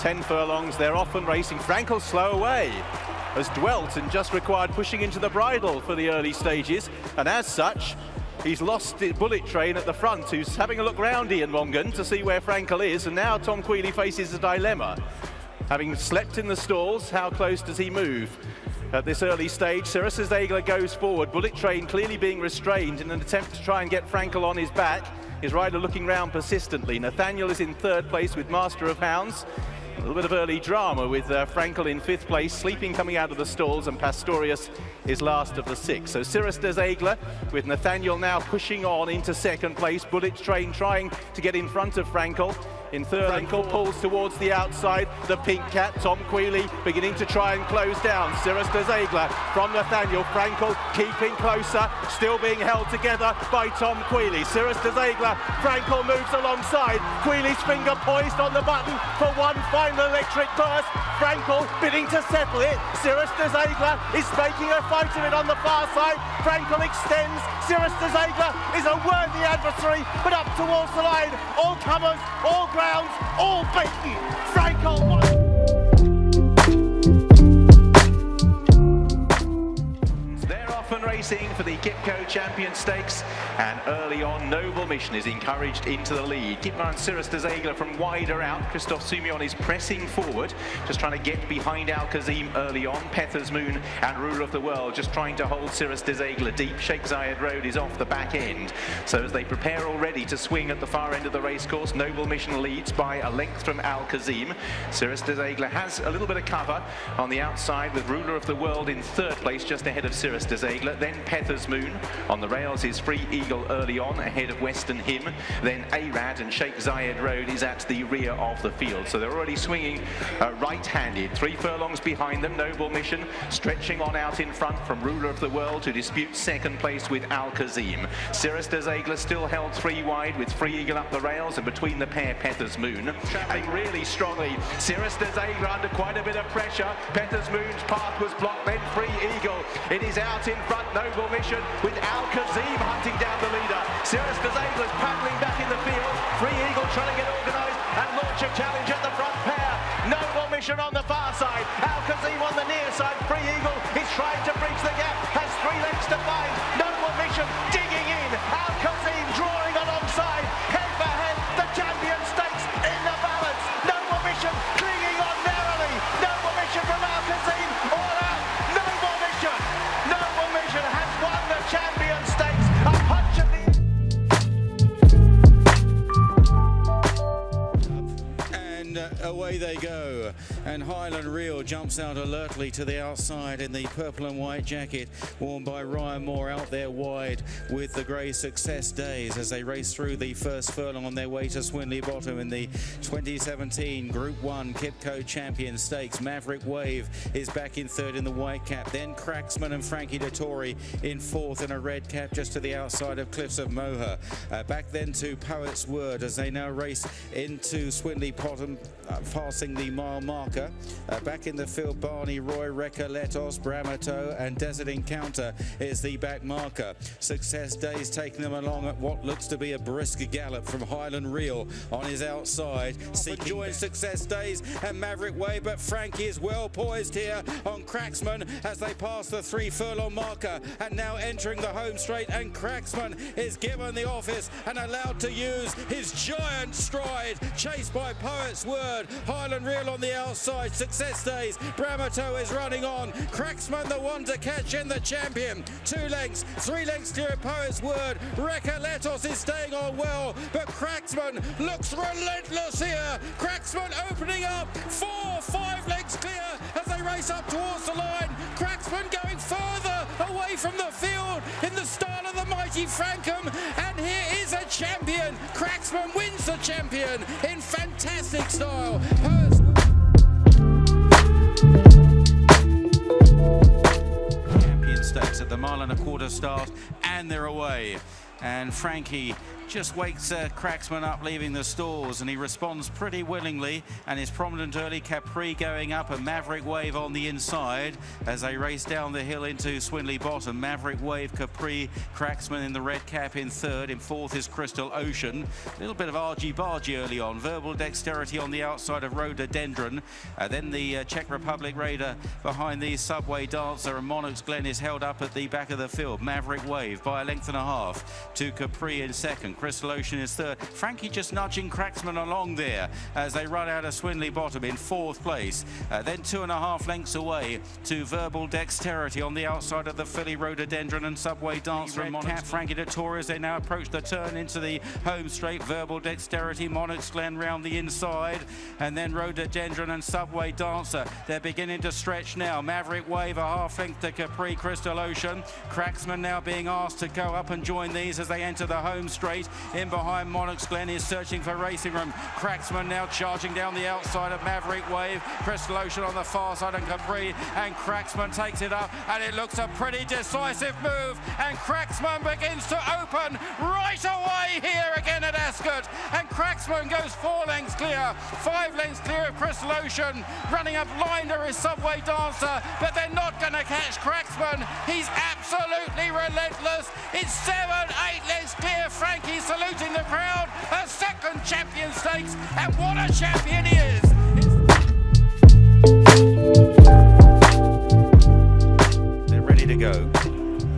10 furlongs, they're often racing. Frankel slow away, has dwelt and just required pushing into the bridle for the early stages, and as such he's lost the Bullet Train at the front, who's having a look round Ian Mongan to see where Frankel is, and now Tom Queally faces a dilemma. Having slept in the stalls, how close does he move? At this early stage, Sealiway goes forward, Bullet Train clearly being restrained in an attempt to try and get Frankel on his back. His rider looking round persistently. Nathaniel is in third place with Master of Hounds. A little bit of early drama with Frankel in fifth place, Sleeping coming out of the stalls, and Pastorius is last of the six. So Sealiway with Nathaniel now pushing on into second place. Bullet Train trying to get in front of Frankel. In third, Frankel pulls towards the outside. The Pink Cat, Tom Queally, beginning to try and close down. Sealiway from Nathaniel. Frankel keeping closer, still being held together by Tom Queally. Sealiway, Frankel moves alongside. Queally's finger poised on the button for one final electric burst. Frankel bidding to settle it. Sealiway is making a fight of it on the far side. Frankel extends. Sealiway is a worthy adversary, but up towards the line. All comers, all grounds, all beaten. Frankel. Racing for the QIPCO Champion Stakes, and early on Noble Mission is encouraged into the lead. Keep an eye on Sealiway from wider out. Christophe Soumillon is pressing forward, just trying to get behind Al Kazim early on. Pether's Moon and Ruler of the World just trying to hold Sealiway deep. Sheikh Zayed Road is off the back end. So as they prepare already to swing at the far end of the racecourse, Noble Mission leads by a length from Al Kazim. Sealiway has a little bit of cover on the outside with Ruler of the World in third place, just ahead of Sealiway. Then Pether's Moon on the rails is Free Eagle early on ahead of Western Hymn. Then Arad and Sheikh Zayed Road is at the rear of the field. So they're already swinging right-handed. 3 furlongs behind them. Noble Mission stretching on out in front from Ruler of the World to dispute second place with Al Kazim. Sealiway still held 3 wide with Free Eagle up the rails, and between the pair Pether's Moon. Travelling really strongly. Sealiway under quite a bit of pressure. Pether's Moon's path was blocked, then Free Eagle. It is out in front. Noble Mission with Al Kazim hunting down the leader. Sealiway paddling back in the field. Free Eagle trying to get organised and launch a challenge at the front pair. Noble Mission on the far side. Al Kazim on the near side. Free Eagle is trying to bridge the gap. Has 3 lengths to find. Noble Mission digging in. Al Kazim drawing alongside. Head for head. The Champion Stakes in the balance. Noble Mission clinging on narrowly. Noble Mission from Al Kazim. All out. Noble Mission. Noble Mission has won the Champion Stakes. A punch of the... And away they go. And Highland Reel jumps out alertly to the outside in the purple and white jacket worn by Ryan Moore, out there wide with the grey Success Days as they race through the first furlong on their way to Swinley Bottom in the 2017 Group 1 QIPCO Champion Stakes. Maverick Wave is back in third in the white cap. Then Cracksman and Frankie Dettori in fourth in a red cap just to the outside of Cliffs of Moher. Back then to Poet's Word as they now race into Swinley Bottom, passing the mile marker. Back in the field, Barney Roy, Recoletos, Bramato and Desert Encounter is the back marker. Success Days taking them along at what looks to be a brisk gallop from Highland Reel on his outside. Seeking join Success Days and Maverick Way, but Frankie is well poised here on Cracksman as they pass the 3 furlong marker, and now entering the home straight, and Cracksman is given the office and allowed to use his giant stride, chased by Poet's Word. Highland Reel on the outside. Success Days, Bramato is running on. Cracksman the one to catch in the champion. 2 lengths, 3 lengths clear of Poet's Word. Recoletos is staying on well, but Cracksman looks relentless here. Cracksman opening up 4, 5 lengths clear as they race up towards the line. Cracksman going further away from the field in the style of the mighty Frankel, and here is a champion. Cracksman wins the champion in fantastic style. Champion Stakes at the 1.25 mile start, and they're away. And Frankie just wakes Cracksman up leaving the stalls, and he responds pretty willingly, and his prominent early Capri going up, a Maverick Wave on the inside as they race down the hill into Swinley Bottom. Maverick Wave, Capri, Cracksman in the red cap in third. In fourth is Crystal Ocean. A little bit of argy-bargy early on. Verbal Dexterity on the outside of Rhododendron. Then the Czech Republic Raider behind the Subway Dancer, and Monarch's Glen is held up at the back of the field. Maverick Wave by a length and a half to Capri in second. Crystal Ocean is third. Frankie just nudging Cracksman along there as they run out of Swinley Bottom in fourth place. Then 2.5 lengths away to Verbal Dexterity on the outside of the filly Rhododendron and Subway Dancer and Monarch's Frankie de Torres. They now approach the turn into the home straight. Verbal Dexterity, Monarch's Glen round the inside, and then Rhododendron and Subway Dancer. They're beginning to stretch now. Maverick Wave a half length to Capri, Crystal Ocean. Cracksman now being asked to go up and join these as they enter the home straight. In behind, Monarch's Glen is searching for racing room. Cracksman now charging down the outside of Maverick Wave. Crystal Ocean on the far side and Capri, and Cracksman takes it up, and it looks a pretty decisive move, and Cracksman begins to open right away here again at Ascot, and Cracksman goes 4 lengths clear, 5 lengths clear of Crystal Ocean. Running up Blinder is Subway Dancer, but they're not going to catch Cracksman. He's absolutely relentless. It's 7, 8 lengths clear. Frankie saluting the crowd. A second Champion Stakes, and what a champion he is. They're ready to go,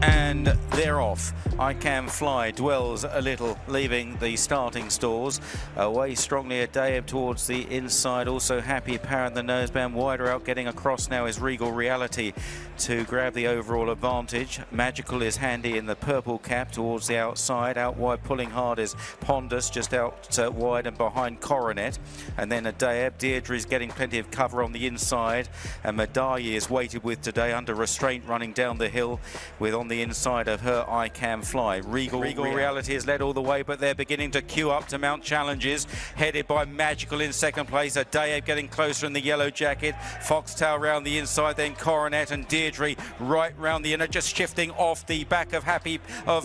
and they're off. I Can Fly dwells a little, leaving the starting stalls. Away strongly Addeybb towards the inside. Also Happy Parent, the noseband wider out. Getting across now is Regal Reality to grab the overall advantage. Magical is handy in the purple cap towards the outside. Out wide pulling hard is Pondus, just out wide and behind Coronet. And then Addeybb. Deirdre's getting plenty of cover on the inside. And Medaille is weighted with today under restraint, running down the hill with on the inside of her I Can Fly. Regal Reality is led all the way, but they're beginning to queue up to mount challenges, headed by Magical in second place. Addeybb getting closer in the yellow jacket. Foxtail round the inside, then Coronet and Deirdre right round the inner, just shifting off the back of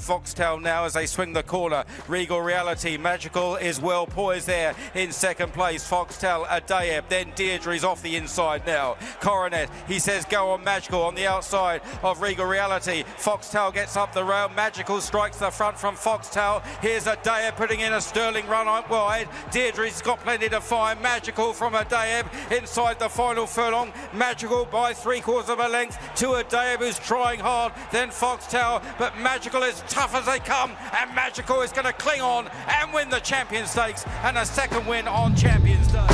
Foxtail now as they swing the corner. Regal Reality, Magical is well poised there in second place. Foxtail, Addeybb, then Deirdre's off the inside now. Coronet, he says go on Magical on the outside of Regal Reality. Foxtail gets up the rail. Magical strikes the front from Foxtail. Here's Addeybb putting in a sterling run out wide. Deirdre's got plenty to find. Magical from Addeybb inside the final furlong. Magical by 3/4 of a length to Addeybb, who's trying hard. Then Foxtail, but Magical is tough as they come, and Magical is going to cling on and win the Champion Stakes, and a second win on Champions Day.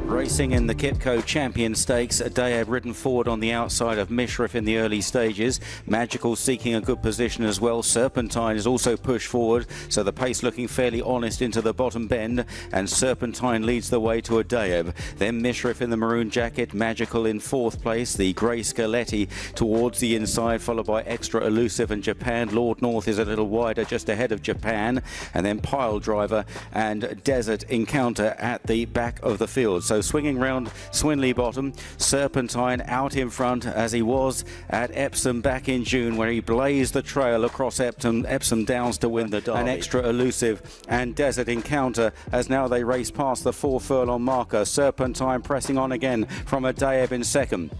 Racing in the QIPCO Champion Stakes, Addeybb ridden forward on the outside of Mishrif in the early stages. Magical seeking a good position as well. Serpentine is also pushed forward, so the pace looking fairly honest into the bottom bend, and Serpentine leads the way to Addeybb. Then Mishrif in the maroon jacket, Magical in fourth place. The grey Scaletti towards the inside, followed by Extra Elusive and Japan. Lord North is a little wider, just ahead of Japan, and then Pile Driver and Desert Encounter at the back of the field. So swinging round Swinley Bottom, Serpentine out in front as he was at Epsom back in June, where he blazed the trail across Epsom Downs to win the Derby. An Extra Elusive and Desert Encounter as now they race past the 4 furlong marker. Serpentine pressing on again from Addeybb in second.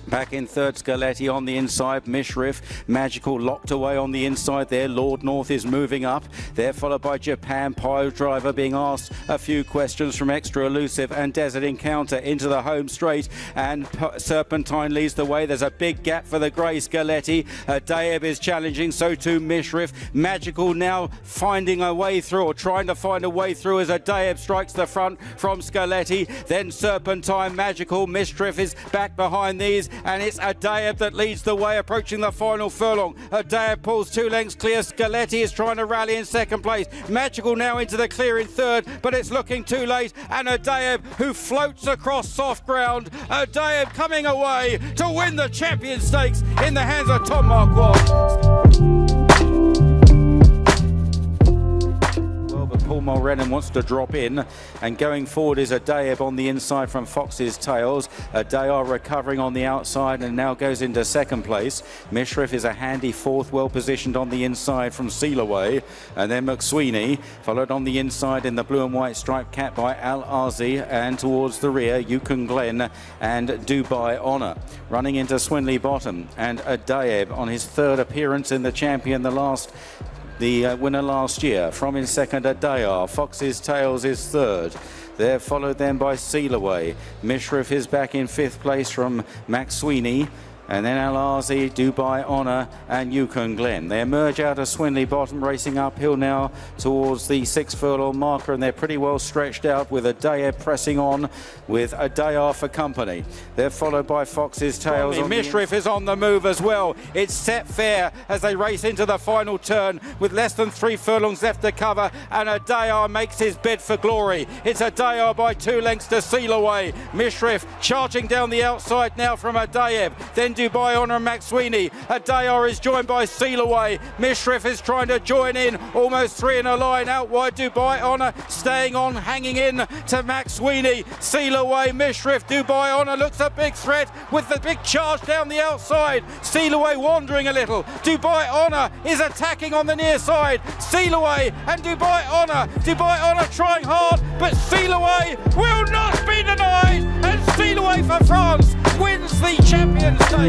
Back in third, Scaletti on the inside. Mishrif, Magical locked away on the inside there. Lord North is moving up. They're followed by Japan. Pile Driver being asked a few questions from Extra Elusive and Desert Encounter into the home straight. And Serpentine leads the way. There's a big gap for the grey Scaletti. Addeybb is challenging, so too Mishrif. Magical now finding a way through, or trying to find a way through, as Addeybb strikes the front from Scaletti. Then Serpentine, Magical. Mishrif is back behind these, and it's Addeybb that leads the way approaching the final furlong. Addeybb pulls 2 lengths clear. Scaletti is trying to rally in second place. Magical now into the clear in third, but it's looking too late, and Addeybb, who floats across soft ground. Addeybb coming away to win the Champion Stakes in the hands of Tom Marquardt. Paul Mulrennan wants to drop in, and going forward is Addeybb on the inside from Fox's Tails. Addeybb recovering on the outside and now goes into second place. Mishriff is a handy fourth, well positioned on the inside from Sealiway, and then McSweeney followed on the inside in the blue and white striped cap by Al Azi, and towards the rear Yukon Glen and Dubai Honor. Running into Swinley Bottom, and Addeybb on his third appearance in the champion, the winner last year. From in second, Addeybb. Fox's Tails is third. They're followed then by Sealiway. Mishriff is back in fifth place from McSweeney. And then Al Azi, Dubai Honor and Yukon Glen. They emerge out of Swinley Bottom, racing uphill now towards the 6 furlong marker, and they're pretty well stretched out with Addeybb pressing on with Addeybb for company. They're followed by Fox's Tails. Mishriff is on the move as well. It's set fair as they race into the final turn with less than 3 furlongs left to cover, and Addeybb makes his bid for glory. It's Addeybb by 2 lengths to Sealiway. Mishriff charging down the outside now from Addeybb. Then Dubai Honor and McSweeney. Addeybb is joined by Sealiway. Mishriff is trying to join in, almost 3 in a line. Out wide, Dubai Honor staying on, hanging in to McSweeney. Sealiway, Mishriff, Dubai Honor looks a big threat with the big charge down the outside. Sealiway wandering a little. Dubai Honor is attacking on the near side. Sealiway and Dubai Honor. Dubai Honor trying hard, but Sealiway will not be denied. And Sealiway for France wins the Champion Stakes.